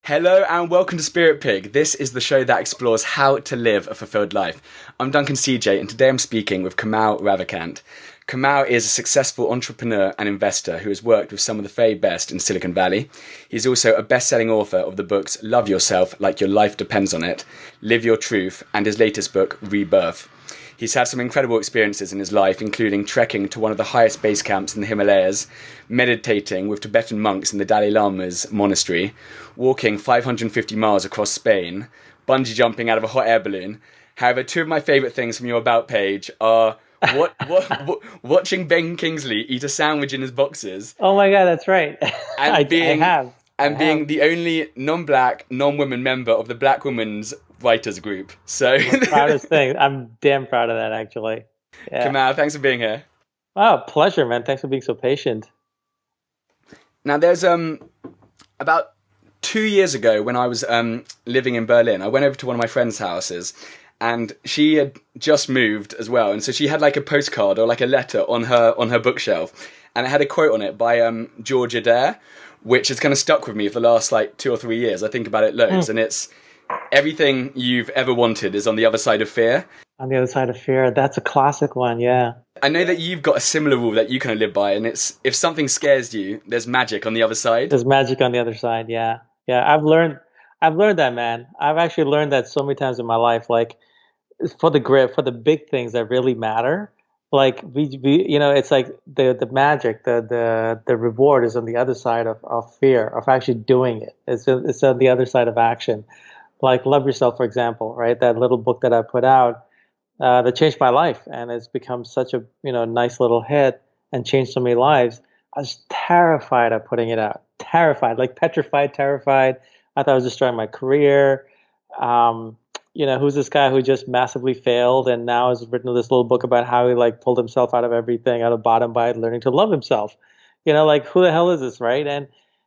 Hello and welcome to Spirit Pig. This is the show that explores how to live a fulfilled life. I'm Duncan CJ and today I'm speaking with Kamal Ravikant. Kamal is a successful entrepreneur and investor who has worked with some of the very best in Silicon Valley. He's also a best-selling author of the books Love Yourself Like Your Life Depends on It, Live Your Truth, and his latest book, Rebirth. He's had some incredible experiences in his life, including trekking to one of the highest base camps in the Himalayas, meditating with Tibetan monks in the Dalai Lama's monastery, walking 550 miles across Spain, bungee jumping out of a hot air balloon. However, two of my favourite things from your About page are watching Ben Kingsley eat a sandwich in his boxers. Oh my God, that's right. And I being have. being the only non-black, non-woman member of the Black Women's Writers Group. So Proudest thing. I'm damn proud of that, actually. Yeah. Kamal, thanks for being here. Oh, pleasure, man. Thanks for being so patient. Now, there's about 2 years ago when I was living in Berlin, I went over to one of my friend's houses, and she had just moved as well, and so she had like a postcard or like a letter on her bookshelf, and it had a quote on it by George Adair, which has kind of stuck with me for the last like 2 or 3 years. I think about it loads, and it's everything you've ever wanted is on the other side of fear. On the other side of fear. That's a classic one, yeah. I know that you've got a similar rule that you kind of live by, and it's if something scares you, there's magic on the other side. There's magic on the other side, yeah. Yeah, I've learned that, man. I've actually learned that so many times in my life, like for the big things that really matter. Like we it's like the magic, the reward is on the other side of fear, of actually doing it. It's on the other side of action. Like Love Yourself, for example, right? That little book that I put out that changed my life, and it's become such a nice little hit and changed so many lives. I was terrified of putting it out, terrified, like petrified, terrified. I thought I was destroying my career. Who's this guy who just massively failed and now has written this little book about how he like pulled himself out of everything, out of bottom by learning to love himself. Like who the hell is this, right? And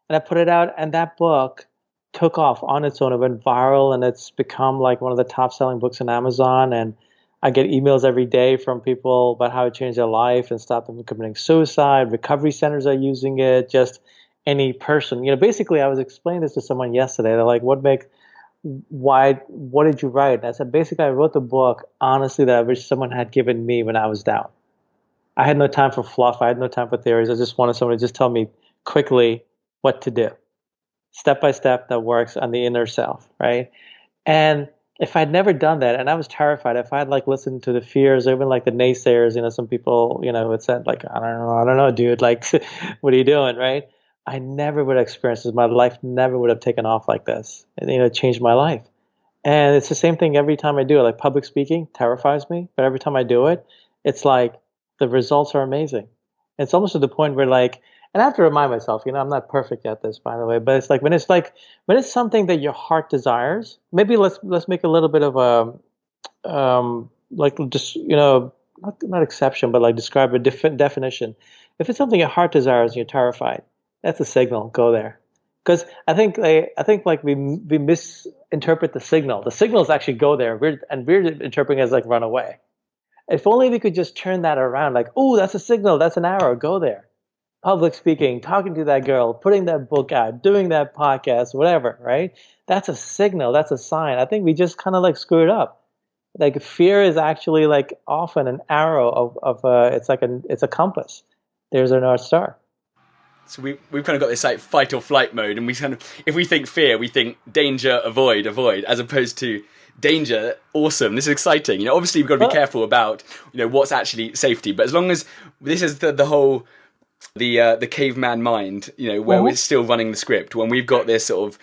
I put it out, and that book took off on its own. It went viral, and it's become like one of the top selling books on Amazon. And I get emails every day from people about how it changed their life and stopped them from committing suicide. Recovery centers are using it. Just any person. Basically, I was explaining this to someone yesterday. They're like, what did you write? And I said, basically, I wrote the book, honestly, that I wish someone had given me when I was down. I had no time for fluff. I had no time for theories. I just wanted someone to just tell me quickly what to do. Step by step that works on the inner self, right? And if I'd never done that, and I was terrified, if I had like listened to the fears, or even like the naysayers, some people, had said like, I don't know, dude, like, what are you doing, right? I never would have experienced this. My life never would have taken off like this. And, it changed my life. And it's the same thing every time I do it. Like public speaking terrifies me, but every time I do it, it's like the results are amazing. It's almost to the point where like, and I have to remind myself, I'm not perfect at this, by the way, but it's like when it's something that your heart desires, maybe let's make a little bit of a, like just, not exception, but like describe a different definition. If it's something your heart desires and you're terrified, that's a signal. Go there, because I think like we misinterpret the signal. The signal is actually go there, we're interpreting it as like run away. If only we could just turn that around, like, oh, that's a signal, that's an arrow, go there. Public speaking, talking to that girl, putting that book out, doing that podcast, whatever, right? That's a signal, that's a sign. I think we just kind of like screw it up. Like fear is actually like often an arrow of it's a compass. There's our North Star. So we've kind of got this like fight or flight mode, and we kind of, if we think fear, we think danger, avoid, as opposed to danger, awesome, this is exciting. Obviously we've got to be careful about what's actually safety, but as long as this is the whole the caveman mind, where we're still running the script, when we've got this sort of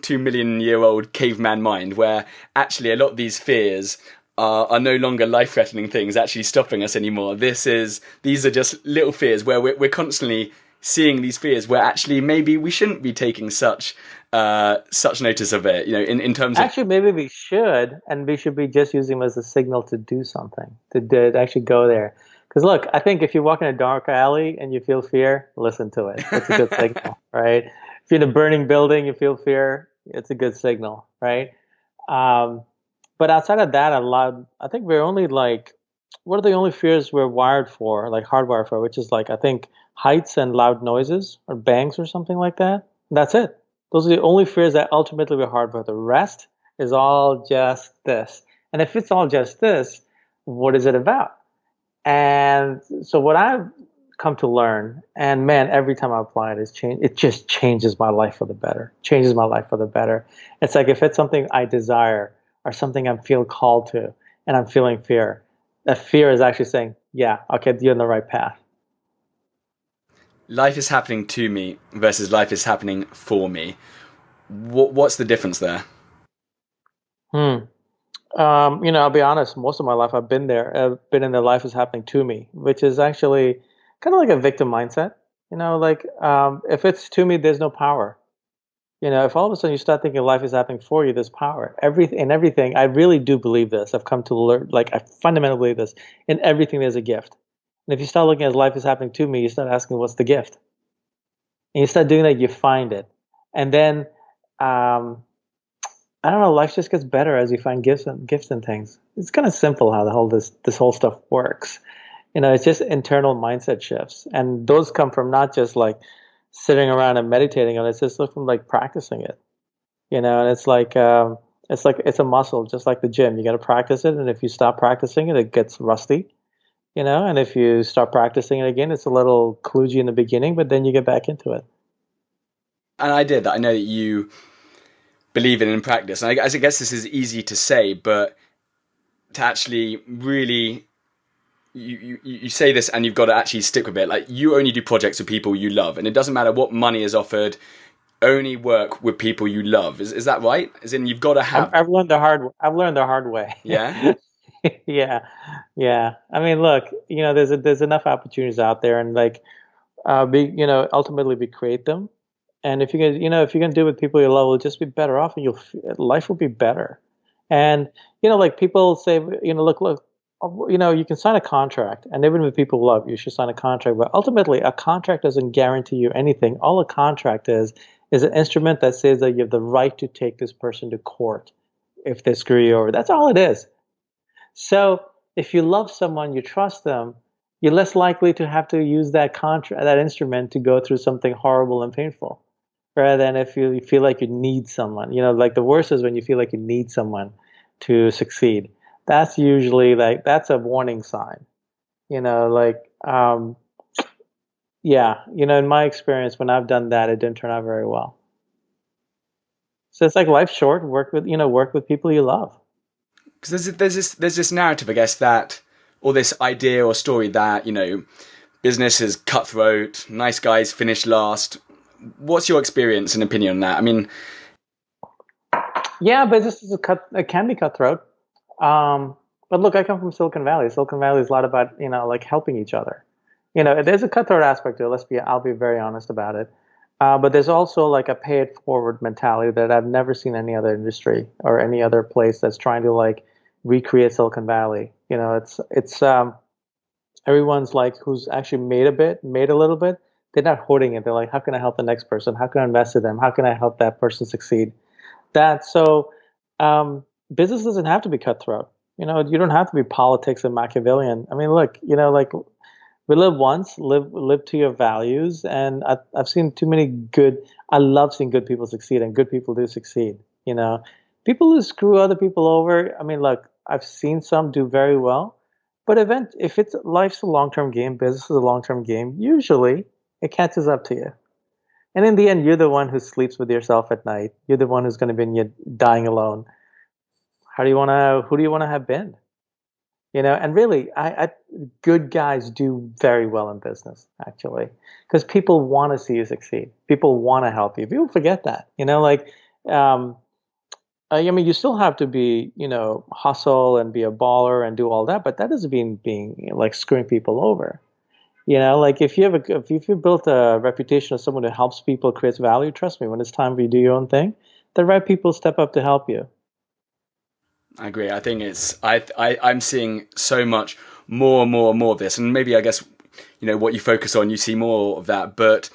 2 million year old caveman mind, where actually a lot of these fears are no longer life-threatening things actually stopping us anymore. These are just little fears where we're constantly seeing these fears where actually maybe we shouldn't be taking such notice of it, in terms of... Actually, maybe we should, and we should be just using them as a signal to do something, to actually go there. Because look, I think if you walk in a dark alley and you feel fear, listen to it. It's a good signal, right? If you're in a burning building, you feel fear, it's a good signal, right? But outside of that, I think we're only like, what are the only fears we're wired for, like hardwired for, which is like, I think heights and loud noises or bangs or something like that. That's it. Those are the only fears that ultimately were hard, but the rest is all just this. And if it's all just this, what is it about? And so what I've come to learn, and man, every time I apply it, it just changes my life for the better. Changes my life for the better. It's like if it's something I desire or something I feel called to, and I'm feeling fear, that fear is actually saying, "Yeah, okay, you're on the right path." Life is happening to me versus life is happening for me. What's the difference there? Hmm. I'll be honest, most of my life I've been there. I've been in the life is happening to me, which is actually kind of like a victim mindset. Like if it's to me, there's no power. If all of a sudden you start thinking life is happening for you, there's power. Everything, I really do believe this. I've come to learn, like I fundamentally believe this. In everything, there's a gift. And if you start looking at life is happening to me, you start asking, what's the gift? And you start doing that, you find it. And then um, I don't know, life just gets better as you find gifts and things. It's kind of simple how the whole this whole stuff works. It's just internal mindset shifts, and those come from not just like sitting around and meditating on it. It's just from like practicing it. And it's a muscle, just like the gym. You got to practice it, and if you stop practicing it, it gets rusty. And if you start practicing it again, it's a little kludgy in the beginning, but then you get back into it. An idea that I know that you believe in practice, and I guess this is easy to say, but to actually really you say this and you've got to actually stick with it. Like, you only do projects with people you love, and it doesn't matter what money is offered. Only work with people you love. Is that right? As in, you've got to have. I've learned the hard way. Yeah. Yeah, yeah. I mean, look, there's enough opportunities out there, and like, ultimately we create them. And if you can do it with people you love, it'll just be better off, and life will be better. And like people say, look, you can sign a contract, and even with people you love, you should sign a contract. But ultimately, a contract doesn't guarantee you anything. All a contract is an instrument that says that you have the right to take this person to court if they screw you over. That's all it is. So if you love someone, you trust them, you're less likely to have to use that instrument to go through something horrible and painful, rather than if you feel like you need someone. Like the worst is when you feel like you need someone to succeed. That's usually that's a warning sign. Like yeah, in my experience, when I've done that, it didn't turn out very well. So it's like life's short. Work with people you love. Because there's this narrative, I guess, that, or this idea or story that, business is cutthroat, nice guys finish last. What's your experience and opinion on that? I mean, Yeah, business it can be cutthroat. But look, I come from Silicon Valley. Silicon Valley is a lot about, like helping each other. There's a cutthroat aspect to it. I'll be very honest about it. But there's also like a pay it forward mentality that I've never seen any other industry or any other place that's trying to like recreate Silicon Valley. It's everyone's like who's actually made a little bit. They're not hoarding it. They're like, how can I help the next person? How can I invest in them? How can I help that person succeed? That so business doesn't have to be cutthroat. You don't have to be politics and Machiavellian. I mean, look, like we live once, live to your values, and I've seen too many good. I love seeing good people succeed, and good people do succeed. People who screw other people over. I mean, look, I've seen some do very well, but if it's life's a long term game, business is a long term game. Usually, it catches up to you. And in the end, you're the one who sleeps with yourself at night. You're the one who's going to be dying alone. Who do you want to have been? And really, good guys do very well in business, actually, because people want to see you succeed. People want to help you. People forget that, like, um, I mean, you still have to be, hustle and be a baller and do all that, but that doesn't mean being like screwing people over. Like if you built a reputation of someone who helps people, creates value, trust me, when it's time for you to do your own thing, the right people step up to help you. I agree. I think I'm seeing so much more and more and more of this, and maybe I guess what you focus on, you see more of that. But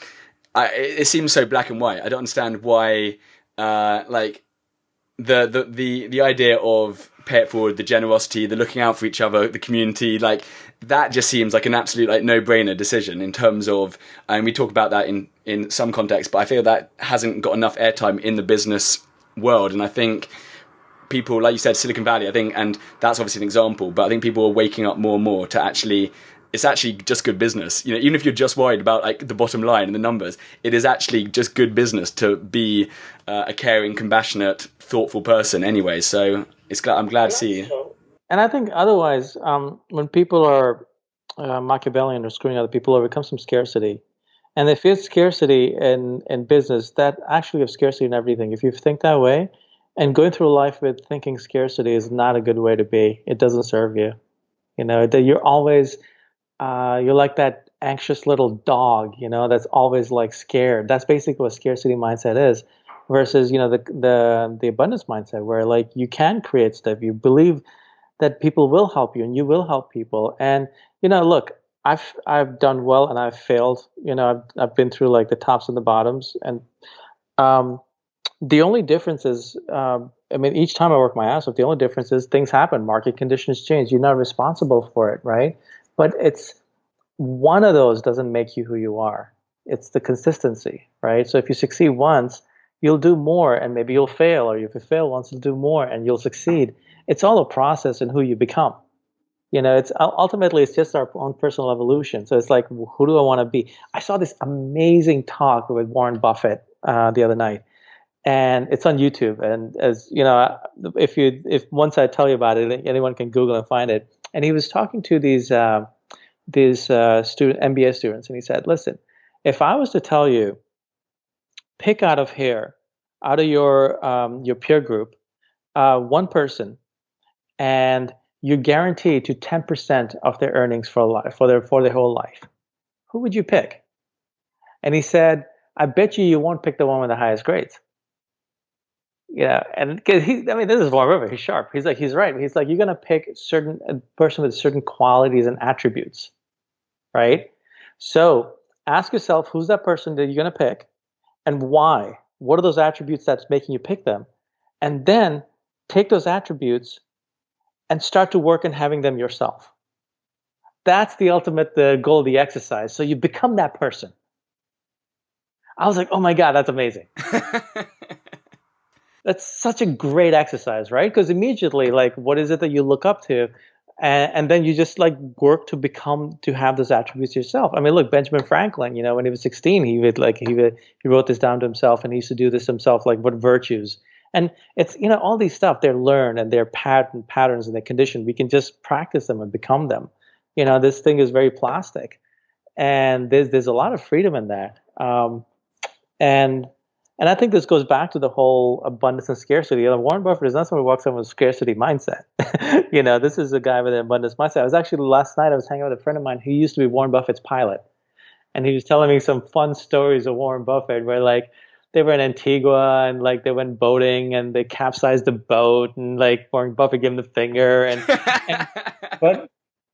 it seems so black and white. I don't understand why, like, the idea of pay it forward, the generosity, the looking out for each other, the community, like that just seems like an absolute like no-brainer decision in terms of, and we talk about that in some contexts, but I feel that hasn't got enough airtime in the business world. And I think people, like you said, Silicon Valley, I think, and that's obviously an example, but I think people are waking up more and more to actually, it's actually just good business. You know, even if you're just worried about like the bottom line and the numbers, it is actually just good business to be a caring, compassionate, thoughtful person anyway. So I'm glad to see. And I think otherwise, when people are Machiavellian or screwing other people over, it comes from scarcity. And if it's scarcity in business, that actually has scarcity in everything. If you think that way, and going through life with thinking scarcity is not a good way to be. It doesn't serve you. You know, that you're always, you're like that anxious little dog, you know, that's always like scared. That's basically what scarcity mindset is, versus, you know, the abundance mindset where like you can create stuff. You believe that people will help you and you will help people. And, you know, look, I've done well and I've failed. You know, I've been through like the tops and the bottoms. And um, the only difference is, I mean, each time I work my ass off, the only difference is things happen, market conditions change. You're not responsible for it, right? But it's one of those doesn't make you who you are. It's the consistency, right? So if you succeed once, you'll do more, and maybe you'll fail, or if you fail once, you'll do more, and you'll succeed. It's all a process in who you become. You know, it's ultimately it's just our own personal evolution. So it's like, who do I want to be? I saw this amazing talk with Warren Buffett the other night, and it's on YouTube. And as you know, if once I tell you about it, anyone can Google and find it. And he was talking to these student MBA students, and he said, "Listen, if I was to tell you, pick out of here, out of your peer group, one person, and you're guaranteed to 10% of their earnings for life, for their whole life, who would you pick?" And he said, "I bet you won't pick the one with the highest grades." You know, and because I mean, this is Warren Buffett. He's sharp. He's like, he's right. He's like, you're gonna pick a person with certain qualities and attributes, right? So ask yourself, who's that person that you're gonna pick, and why? What are those attributes that's making you pick them? And then take those attributes and start to work on having them yourself. That's the ultimate goal of the exercise. So you become that person. I was like, oh my God, that's amazing. That's such a great exercise, right? Because immediately, like, what is it that you look up to? And then you just like work to have those attributes yourself. I mean, look, Benjamin Franklin, you know, when he was 16, he wrote this down to himself, and he used to do this himself, like what virtues. And it's, you know, all these stuff they're learned and they're patterns and they're conditioned. We can just practice them and become them. You know, this thing is very plastic, and there's a lot of freedom in that. And I think this goes back to the whole abundance and scarcity. You know, Warren Buffett is not someone who walks in with a scarcity mindset. You know, this is a guy with an abundance mindset. I was actually last night, I was hanging out with a friend of mine who used to be Warren Buffett's pilot. And he was telling me some fun stories of Warren Buffett where like they were in Antigua and like they went boating and they capsized the boat and like Warren Buffett gave him the finger and but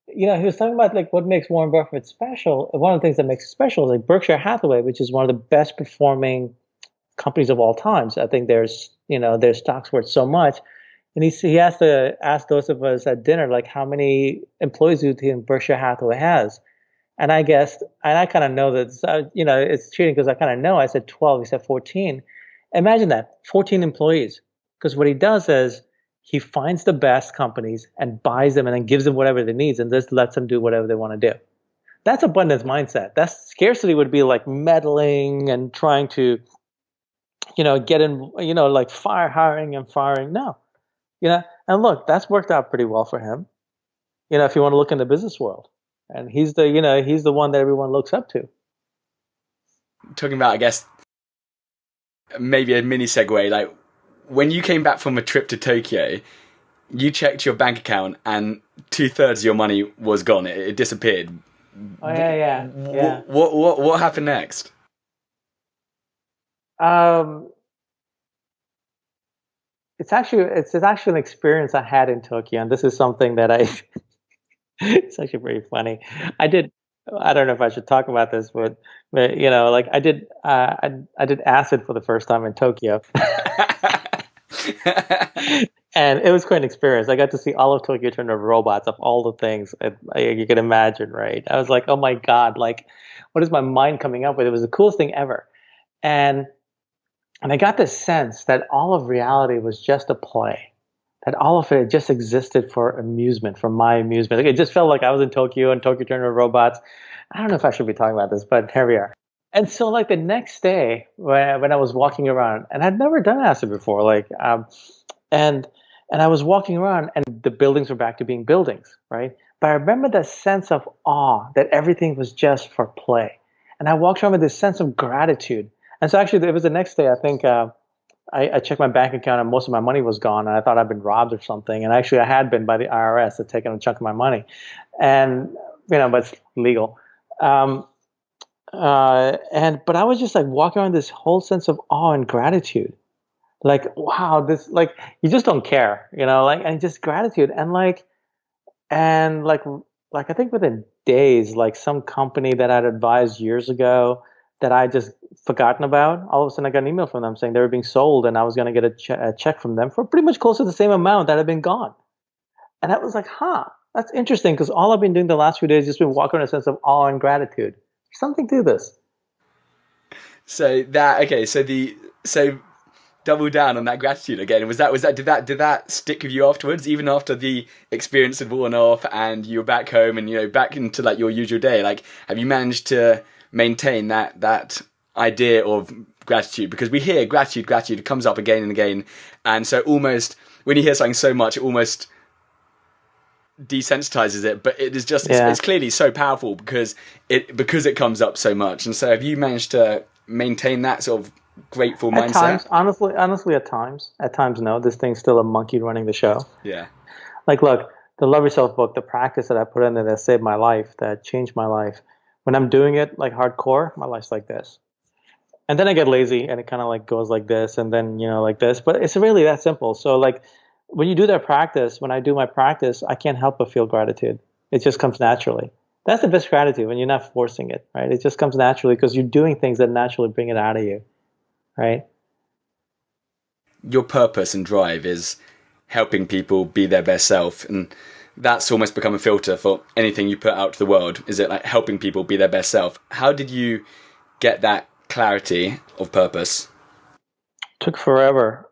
you know, he was talking about like what makes Warren Buffett special. One of the things that makes it special is like Berkshire Hathaway, which is one of the best performing companies of all times. I think their stock's worth so much. And he has to ask those of us at dinner, like, how many employees do you think Berkshire Hathaway has? And I guessed, and I kind of know that, you know, it's cheating because I kind of know. I said 12, he said 14. Imagine that, 14 employees. Because what he does is he finds the best companies and buys them and then gives them whatever they need and just lets them do whatever they want to do. That's abundance mindset. That's scarcity would be like meddling and trying to, you know, get in, you know, like hiring and firing. No, you know, and look, that's worked out pretty well for him. You know, if you want to look in the business world, and he's the one that everyone looks up to. Talking about, I guess, maybe a mini segue, like when you came back from a trip to Tokyo, you checked your bank account and 2/3 of your money was gone. It disappeared. Oh yeah. What happened next? It's actually an experience I had in Tokyo, and this is something that it's actually pretty funny. I don't know if I should talk about this, but you know, like I did acid for the first time in Tokyo. And it was quite an experience. I got to see all of Tokyo turn to robots of all the things you can imagine, right? I was like, oh my God, like, what is my mind coming up with? It was the coolest thing ever. And and I got this sense that all of reality was just a play, that all of it just existed for amusement, for my amusement. Like, it just felt like I was in Tokyo and Tokyo turned to robots. I don't know if I should be talking about this, but here we are. And so, like the next day, when I was walking around, and I'd never done acid before, and and I was walking around, and the buildings were back to being buildings, right? But I remember that sense of awe that everything was just for play, and I walked around with this sense of gratitude. And so, actually, it was the next day. I think I checked my bank account, and most of my money was gone, and I thought I'd been robbed or something. And actually, I had been by the IRS, had taken a chunk of my money, and but it's legal. Um, and but I was just like walking around this whole sense of awe and gratitude, like wow, this like you just don't care, like and just gratitude and like I think within days, like some company that I'd advised years ago that I just forgotten about, all of a sudden I got an email from them saying they were being sold, and I was going to get a check from them for pretty much close to the same amount that had been gone. And I was like, huh, that's interesting because all I've been doing the last few days has just been walking in a sense of awe and gratitude. There's something to this. So that okay. So double down on that gratitude again. Was that did that stick with you afterwards, even after the experience had worn off and you were back home and back into like your usual day? Like, have you managed to maintain that idea of gratitude? Because we hear gratitude, it comes up again and again, and so almost when you hear something so much, it almost desensitizes it. But it is just Yeah. it's clearly so powerful because it comes up so much. And so, have you managed to maintain that sort of grateful At mindset? times, honestly, at times, no. This thing's still a monkey running the show. Yeah. Like, look, the Love Yourself book, the practice that I put in there that saved my life, that changed my life. When I'm doing it like hardcore, my life's like this. And then I get lazy and it kind of like goes like this and then, like this. But it's really that simple. So, like, when you do that practice, when I do my practice, I can't help but feel gratitude. It just comes naturally. That's the best gratitude when you're not forcing it, right? It just comes naturally because you're doing things that naturally bring it out of you, right? Your purpose and drive is helping people be their best self, and that's almost become a filter for anything you put out to the world. Is it like helping people be their best self? How did you get that clarity of purpose? Took forever.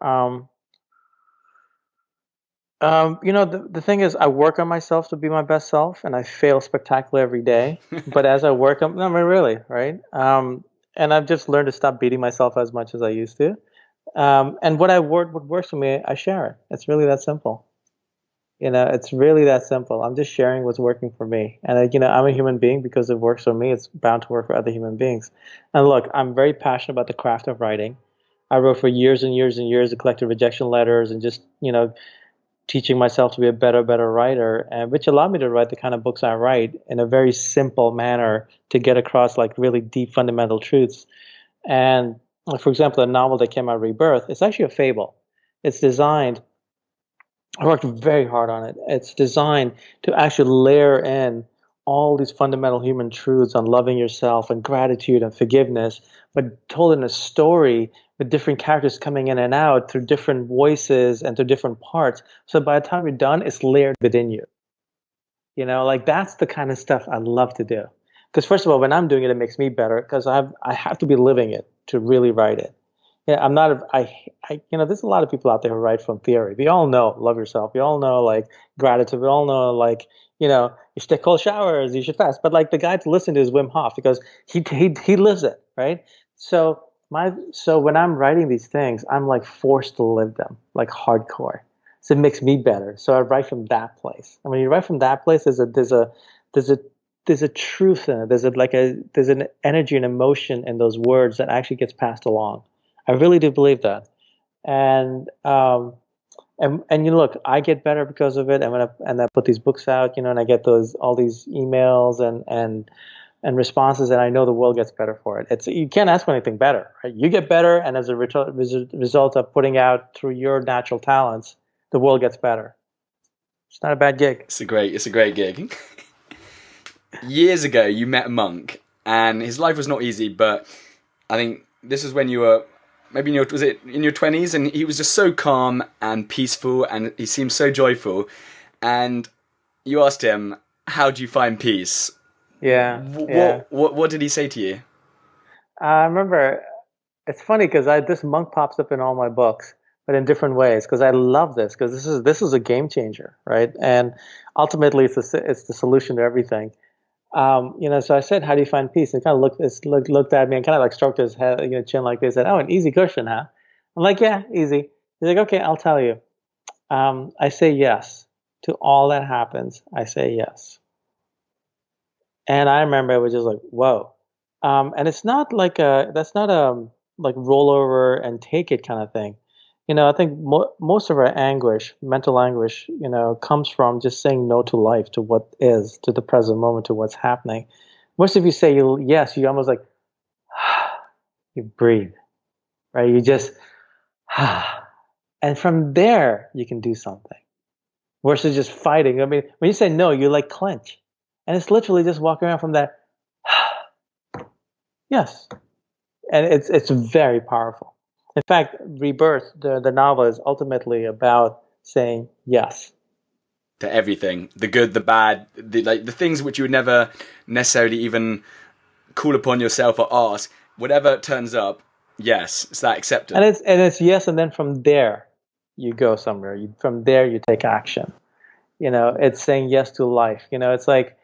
The thing is, I work on myself to be my best self, and I fail spectacularly every day. But as I work on, no, I mean, really, right? And I've just learned to stop beating myself as much as I used to. And what works for me, I share it. It's really that simple. It's really that simple. I'm just sharing what's working for me. And I'm a human being because it works for me. It's bound to work for other human beings. And look, I'm very passionate about the craft of writing. I wrote for years and years and years and collected rejection letters and just, teaching myself to be a better writer, and which allowed me to write the kind of books I write in a very simple manner to get across like really deep fundamental truths. And like, for example, a novel that came out, Rebirth, it's actually a fable. It's designed, I worked very hard on it. It's designed to actually layer in all these fundamental human truths on loving yourself and gratitude and forgiveness, but told in a story with different characters coming in and out through different voices and through different parts. So by the time you're done, it's layered within you. Like that's the kind of stuff I love to do. Because first of all, when I'm doing it, it makes me better because I have to be living it to really write it. Yeah, I'm not. There's a lot of people out there who write from theory. We all know love yourself. We all know like gratitude. We all know like you should take cold showers. You should fast. But like the guy to listen to is Wim Hof because he lives it, right? So when I'm writing these things, I'm like forced to live them like hardcore. So it makes me better. So I write from that place. And when you write from that place, there's a there's a truth in it. There's an energy and emotion in those words that actually gets passed along. I really do believe that. And look, I get better because of it. And I put these books out, and I get all these emails and responses, and I know the world gets better for it. You can't ask for anything better, right? You get better, and as a result of putting out through your natural talents, the world gets better. It's not a bad gig. It's a great gig. Years ago, you met a monk, and his life was not easy, but I think this is when you were maybe in your, was it in your 20s, and he was just so calm and peaceful, and he seemed so joyful. And you asked him, "How do you find peace?" Yeah, yeah. What did he say to you? I remember. It's funny because I this monk pops up in all my books, but in different ways. Because I love this because this is a game changer, right? And ultimately, it's the solution to everything. So I said, "How do you find peace?" And he kind of looked at me and kind of like stroked his head, chin like this. Said, "Oh, an easy cushion, huh?" I'm like, "Yeah, easy." He's like, "Okay, I'll tell you. I say yes to all that happens. I say yes." And I remember it was just like, "Whoa." And it's not like that's not a like roll over and take it kind of thing. I think most of our anguish, mental anguish, comes from just saying no to life, to what is, to the present moment, to what's happening. Most of you say yes, you almost like you breathe, right? You just and from there you can do something versus just fighting. I mean, when you say no, you like clench, and it's literally just walking around from that yes, and it's very powerful. In fact, Rebirth, the novel, is ultimately about saying yes. To everything, the good, the bad, the things which you would never necessarily even call upon yourself or ask. Whatever turns up, yes, it's that acceptance. And it's yes, and then from there you go somewhere. From there you take action. It's saying yes to life. It's like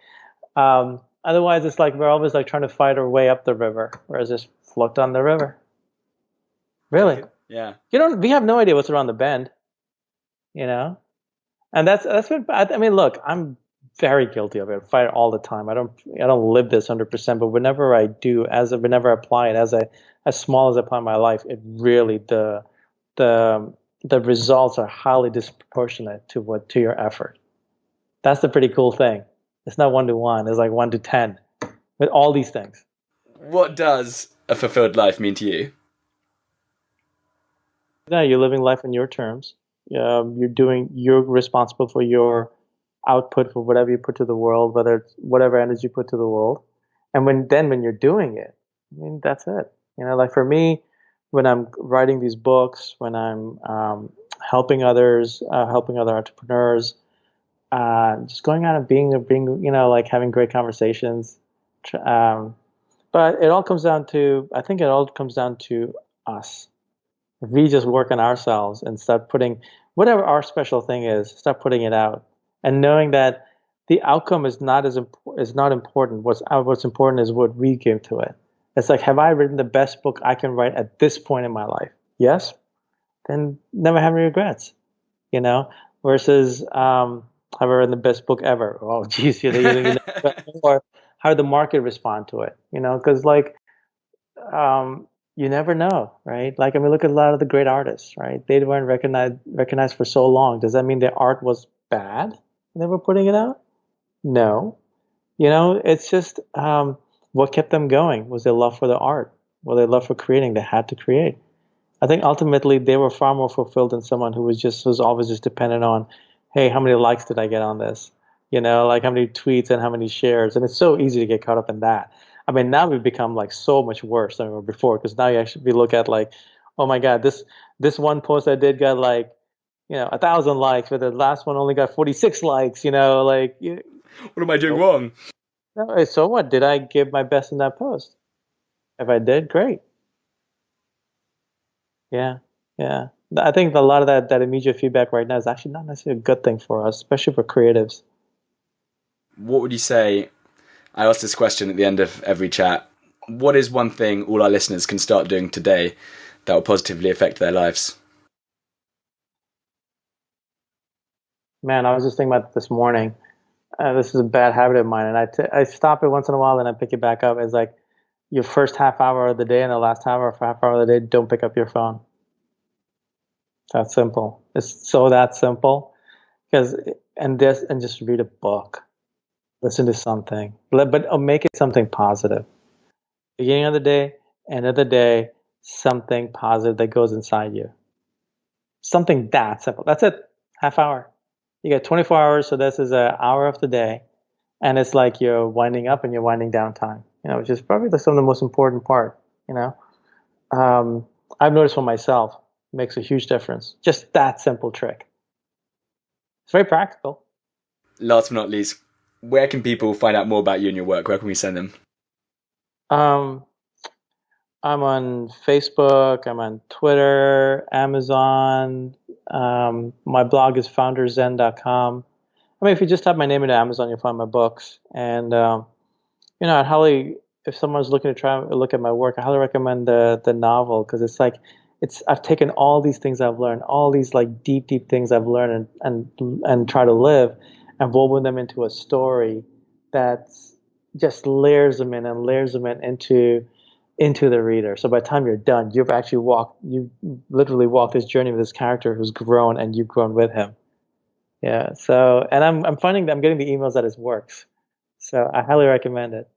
otherwise it's like we're always like trying to fight our way up the river, whereas just float down the river. Really, Yeah. we have no idea what's around the bend. You know, and that's what I mean. Look, I'm very guilty of it. I fight it all the time. I don't live this 100%, but whenever I do, whenever I apply it, as small as I apply in my life, it really the the results are highly disproportionate to your effort. That's the pretty cool thing. It's not 1 to 1. It's like 1 to 10 with all these things. What does a fulfilled life mean to you? Yeah, you're living life on your terms. You're responsible for your output for whatever you put to the world, whether it's whatever energy you put to the world. And when you're doing it, I mean, that's it. Like for me, when I'm writing these books, when I'm helping others, helping other entrepreneurs, just going out and being, like having great conversations. Um, but it all comes down to, I think it all comes down to us. If we just work on ourselves and start putting whatever our special thing is, start putting it out, and knowing that the outcome is not important. What's important is what we give to it. It's like, have I written the best book I can write at this point in my life? Yes, then never have any regrets. You know, versus have I written the best book ever? Oh, geez, or how did the market respond to it? Because like you never know, right? Like, I mean, look at a lot of the great artists, right? They weren't recognized for so long. Does that mean their art was bad when they were putting it out? No. It's just what kept them going was their love for the art, was their love for creating. They had to create. I think ultimately they were far more fulfilled than someone who was always just dependent on, hey, how many likes did I get on this? Like how many tweets and how many shares. And it's so easy to get caught up in that. I mean, now we've become like so much worse than we were before, because now you actually we look at like, oh my God, this one post I did got like, 1,000 likes, but the last one only got 46 likes. Like, What am I doing wrong? no, so what? Did I give my best in that post? If I did, great. Yeah, yeah. I think a lot of that immediate feedback right now is actually not necessarily a good thing for us, especially for creatives. What would you say? I ask this question at the end of every chat. What is one thing all our listeners can start doing today that will positively affect their lives? Man, I was just thinking about this morning. This is a bad habit of mine, and I stop it once in a while, and I pick it back up. It's like your first half hour of the day and the last half hour of the day, don't pick up your phone. That's simple. It's so that simple. Because and just read a book, listen to something, but make it something positive. Beginning of the day, end of the day, something positive that goes inside you. Something that simple. That's it. Half hour. You get 24 hours, so this is an hour of the day, and it's like you're winding up and you're winding down time. Which is probably some of the most important part. You know, um, I've noticed for myself, makes a huge difference. Just that simple trick. It's very practical. Last but not least, where can people find out more about you and your work? Where can we send them? Um, I'm on Facebook, I'm on Twitter, Amazon. My blog is founderzen.com. I mean, if you just type my name into Amazon, you'll find my books. And I'd highly, if someone's looking to try and look at my work, I highly recommend the novel because it's like I've taken all these things I've learned, all these like deep things I've learned, and try to live, and woven them into a story that just layers them in and layers them in into the reader. So by the time you're done, you literally walked this journey with this character who's grown, and you've grown with him. Yeah. So, and I'm finding that I'm getting the emails that it works. So I highly recommend it.